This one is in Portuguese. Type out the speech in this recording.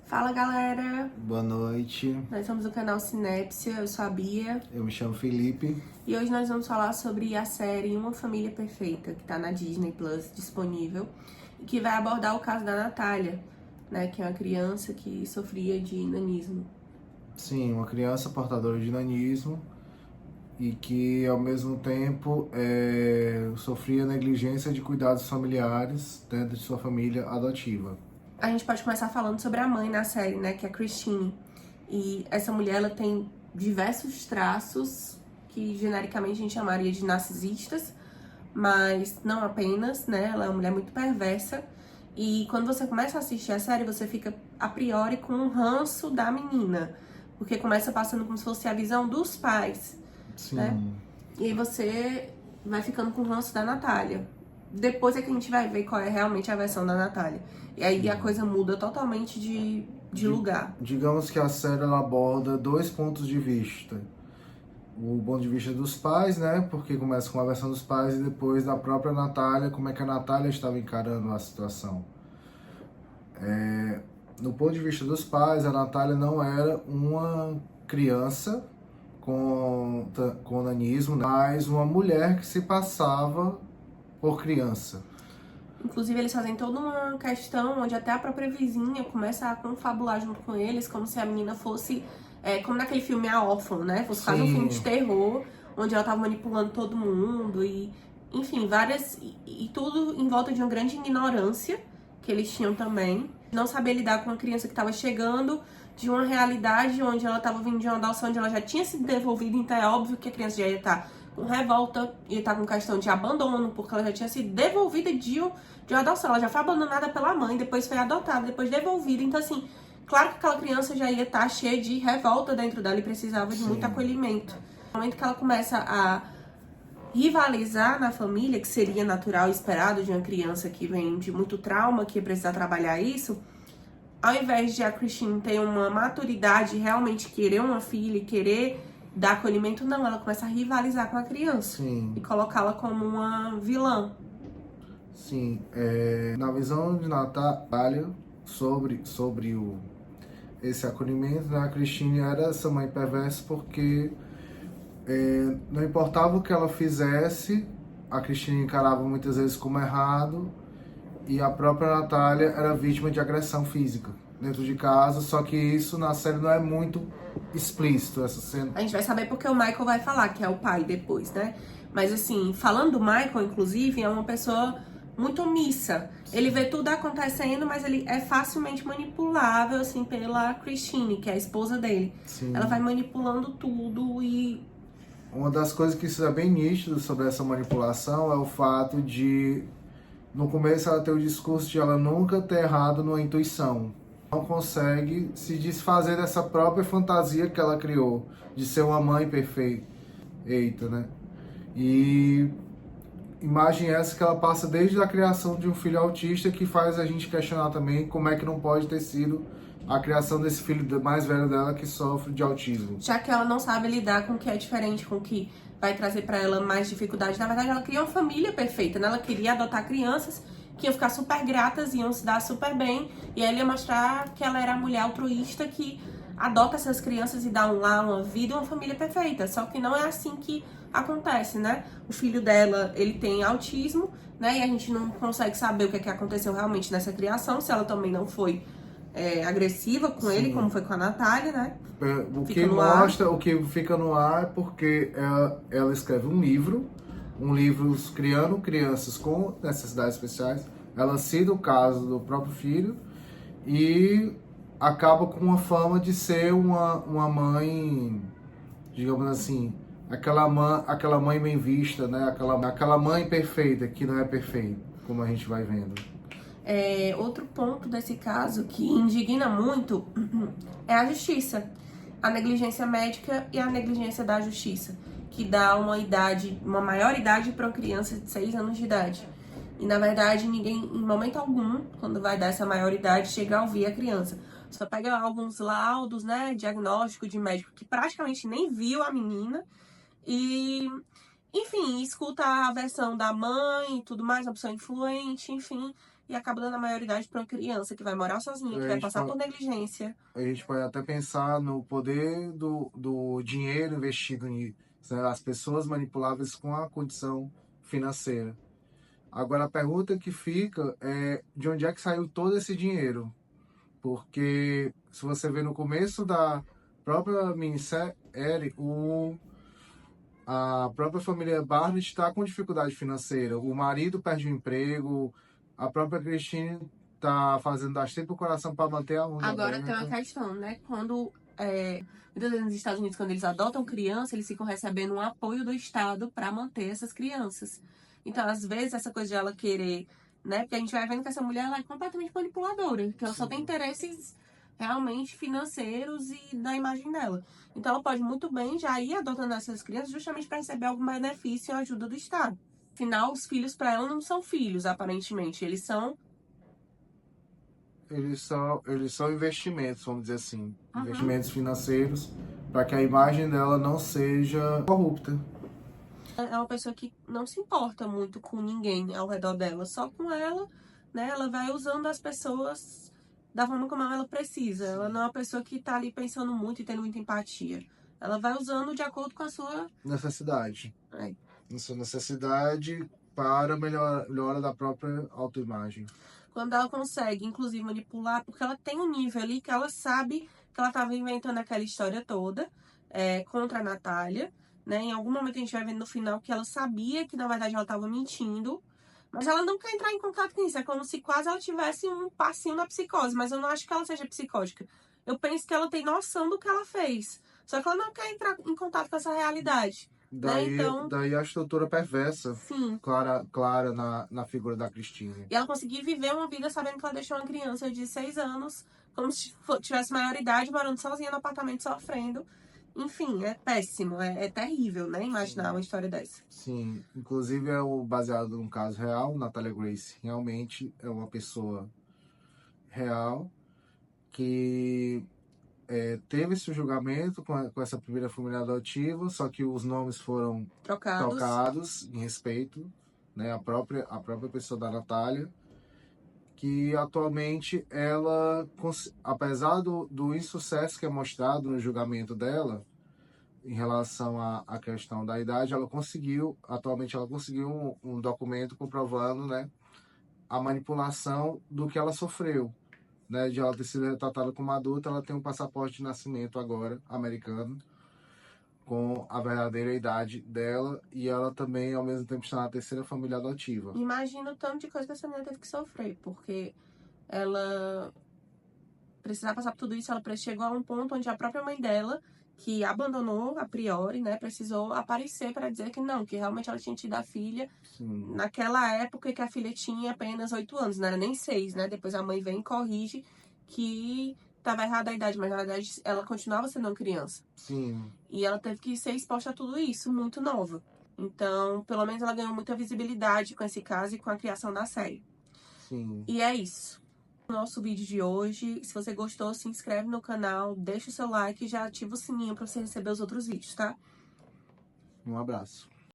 Fala galera, Boa noite, nós somos do canal Sinépsia, eu sou a Bia eu me chamo Felipe. e hoje nós vamos falar sobre a série Uma Família Perfeita, que tá na Disney Plus disponível e que vai abordar o caso da Natália, né, que é uma criança que sofria de nanismo. Sim, uma criança portadora de nanismo e que ao mesmo tempo sofria negligência de cuidados familiares dentro de sua família adotiva. A gente pode começar falando sobre a mãe na série, né, que é a Christine. E essa mulher, ela tem diversos traços que genericamente a gente chamaria de narcisistas, mas não apenas, né? Ela é uma mulher muito perversa. E quando você começa a assistir a série, você fica a priori com um ranço da menina, porque começa passando como se fosse a visão dos pais, né? Sim, E aí você vai ficando com o ranço da Natália. Depois é que a gente vai ver qual é realmente a versão da Natália. E aí a coisa muda totalmente de lugar. digamos que a série ela aborda dois pontos de vista. O ponto de vista dos pais, né? Porque começa com a versão dos pais e depois da própria Natália, como é que a Natália estava encarando a situação. No ponto de vista dos pais, a Natália não era uma criança com nanismo, mas uma mulher que se passava por criança. Inclusive, eles fazem toda uma questão onde até a própria vizinha começa a confabular junto com eles, como se a menina fosse, como naquele filme A Órfã, né? Fosse quase um filme de terror, onde ela tava manipulando todo mundo e, enfim, várias... E tudo em volta de uma grande ignorância que eles tinham também. Não saber lidar com uma criança que estava chegando de uma realidade onde ela estava vindo de uma adoção onde ela já tinha sido devolvida, então é óbvio que a criança já ia estar com revolta, ia estar com questão de abandono, porque ela já tinha sido devolvida de uma adoção. Ela já foi abandonada pela mãe, depois foi adotada, depois devolvida. Então, assim, claro que aquela criança já ia estar cheia de revolta dentro dela e precisava de muito acolhimento. No momento que ela começa a rivalizar na família, que seria natural e esperado de uma criança que vem de muito trauma, que ia precisar trabalhar isso, ao invés de a Christine ter uma maturidade e realmente querer uma filha e querer dar acolhimento, não, ela começa a rivalizar com a criança. Sim. E colocá-la como uma vilã. Sim, na visão de Natália sobre esse acolhimento, né, a Christine era essa mãe perversa porque não importava o que ela fizesse, a Christine encarava muitas vezes como errado e a própria Natália era vítima de agressão física dentro de casa, só que isso na série não é muito explícito, essa cena. A gente vai saber porque o Michael vai falar, que é o pai depois, né? Mas assim, falando do Michael, inclusive, é uma pessoa muito omissa. Ele vê tudo acontecendo, mas ele é facilmente manipulável, assim, pela Christine, que é a esposa dele. Sim. Ela vai manipulando tudo e... Uma das coisas que isso é bem nítido sobre essa manipulação é o fato de, no começo, ela ter o discurso de ela nunca ter errado numa intuição. Não consegue se desfazer dessa própria fantasia que ela criou, de ser uma mãe perfeita, né? E imagem essa que ela passa desde a criação de um filho autista, que faz a gente questionar também como é que não pode ter sido a criação desse filho mais velho dela que sofre de autismo. Já que ela não sabe lidar com o que é diferente, com o que vai trazer pra ela mais dificuldade. Na verdade, ela queria uma família perfeita, né? Ela queria adotar crianças que iam ficar super gratas, iam se dar super bem. E aí ele ia mostrar que ela era a mulher altruísta que adota essas crianças e dá um lar, uma vida, uma família perfeita. Só que não é assim que acontece, né? O filho dela, ele tem autismo, né? E a gente não consegue saber o que é que aconteceu realmente nessa criação, se ela também não foi agressiva com ele, como foi com a Natália, né? O que mostra, o que fica no ar é porque ela escreve um livro criando crianças com necessidades especiais. Ela cita o caso do próprio filho e acaba com uma fama de ser uma mãe, digamos assim, aquela mãe bem vista, né? Aquela mãe perfeita, que não é perfeita, como a gente vai vendo. Outro ponto desse caso que indigna muito é a justiça, a negligência médica e a negligência da justiça, que dá uma maior idade para uma criança de 6 anos de idade. E na verdade ninguém, em momento algum, quando vai dar essa maioridade, chega a ouvir a criança. Só pega alguns laudos, né, diagnóstico de médico que praticamente nem viu a menina e, enfim, escuta a versão da mãe e tudo mais, uma pessoa influente, enfim. e acaba dando a maioridade para uma criança que vai morar sozinha, que vai passar por negligência. A gente pode até pensar no poder do dinheiro investido em, né, as pessoas manipuláveis com a condição financeira. Agora, a pergunta que fica é de onde é que saiu todo esse dinheiro? Porque, se você vê no começo da própria minissérie, a própria família Barnett está com dificuldade financeira. O marido perde o emprego, a própria Christine está fazendo das tripas o coração para manter a unha. Agora tem uma questão, né? Quando, muitas vezes nos Estados Unidos, quando eles adotam criança, eles ficam recebendo um apoio do Estado para manter essas crianças. Então, às vezes, essa coisa de ela querer, né? Porque a gente vai vendo que essa mulher ela é completamente manipuladora, que ela só tem interesses realmente financeiros e da imagem dela. Então, ela pode muito bem já ir adotando essas crianças justamente para receber algum benefício ou ajuda do Estado. Afinal, os filhos para ela não são filhos, aparentemente. Eles são investimentos, vamos dizer assim. Investimentos financeiros para que a imagem dela não seja corrupta. É uma pessoa que não se importa muito com ninguém ao redor dela, só com ela, né? Ela vai usando as pessoas da forma como ela precisa. Ela não é uma pessoa que tá ali pensando muito e tendo muita empatia. Ela vai usando de acordo com a sua necessidade. É. Sua necessidade para melhora da própria autoimagem. Quando ela consegue, inclusive, manipular, porque ela tem um nível ali que ela sabe que ela estava inventando aquela história toda contra a Natália. Né? Em algum momento a gente vai vendo no final que ela sabia que na verdade ela estava mentindo, mas ela não quer entrar em contato com isso. É como se quase ela tivesse um passinho na psicose, mas eu não acho que ela seja psicótica. Eu penso que ela tem noção do que ela fez, só que ela não quer entrar em contato com essa realidade. Daí, né? Então, daí a estrutura perversa, sim, clara na figura da Christine. E ela conseguir viver uma vida sabendo que ela deixou uma criança de 6 anos, como se tivesse maioridade, morando sozinha no apartamento, sofrendo. Enfim, é péssimo, é terrível, né? Imaginar uma história dessa. Sim, inclusive baseado num caso real. Natalia Grace realmente é uma pessoa real que teve esse julgamento com essa primeira família adotiva, só que os nomes foram trocados em respeito, né, a própria pessoa da Natália, que atualmente ela, apesar do insucesso que é mostrado no julgamento dela, em relação à questão da idade, atualmente ela conseguiu um documento comprovando, né, a manipulação do que ela sofreu, né, de ela ter sido retratada como adulta. Ela tem um passaporte de nascimento agora, americano, com a verdadeira idade dela, e ela também, ao mesmo tempo, está na terceira família adotiva. Imagina o tanto de coisa que essa menina teve que sofrer, porque ela precisava passar por tudo isso, ela chegou a um ponto onde a própria mãe dela, que abandonou a priori, né, precisou aparecer para dizer que não, que realmente ela tinha tido a filha. Sim. Naquela época que a filha tinha apenas 8 anos, não era nem 6, né? Depois a mãe vem e corrige que estava errada a idade, mas na verdade ela continuava sendo uma criança. Sim. E ela teve que ser exposta a tudo isso, muito nova. Então, pelo menos ela ganhou muita visibilidade com esse caso e com a criação da série. Sim. E é isso. Nosso vídeo de hoje. Se você gostou, se inscreve no canal, deixa o seu like e já ativa o sininho para você receber os outros vídeos, tá? Um abraço.